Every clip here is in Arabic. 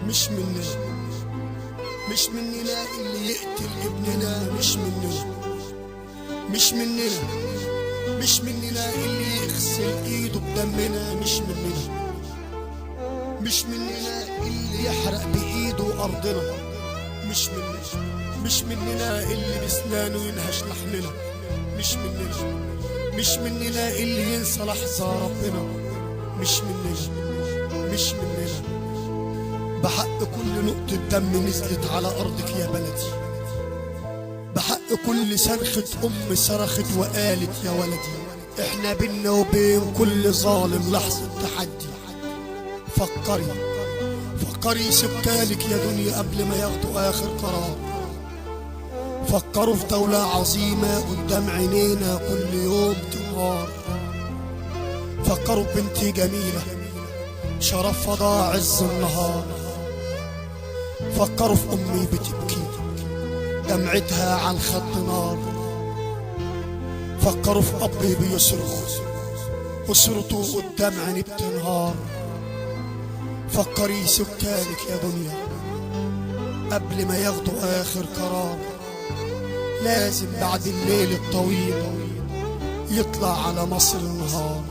مش مننا، مش مننا اللي يقتل ابننا، مش مننا، مش مننا، مش مننا اللي يغسل ايده بدمنا، مش مننا، مش مننا اللي يحرق بايده ارضنا، مش مننا، مش مننا اللي بسنانه ينهش لحمنا، مش مننا، مش مننا اللي ينسى لحظة ربنا، مش مننا، مش مننا. بحق كل نقطة دم نزلت على أرضك يا بلدي، بحق كل صرخة أم صرخت وقالت يا ولدي. احنا بينا وبين كل ظالم لحظة تحدي. فكري فكري سكانك يا دنيا قبل ما ياخدوا آخر قرار. فكروا في دولة عظيمة قدام عينينا كل يوم تنهار. فكروا ببنتي جميلة شرفها ضاع عز النهار. فكروا في أمي بتبكي دمعتها على الخد نار. فكروا في أبي بيصرخ أسرته قدام عيني بتنهار. فكري سكانك يا دنيا قبل ما ياخدوا آخر قرار. لازم بعد الليل الطويل يطلع على مصر النهار.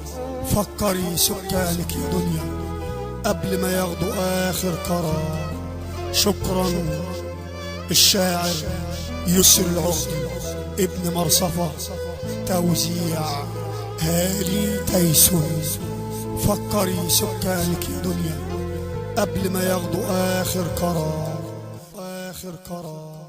فكري سكانك يا دنيا قبل ما ياخدوا آخر قرار. شكرا الشاعر يسر العقدي ابن مرصفة، توزيع هالي تيسون. فكري سكانك يا دنيا قبل ما ياخدوا آخر قرار، آخر قرار.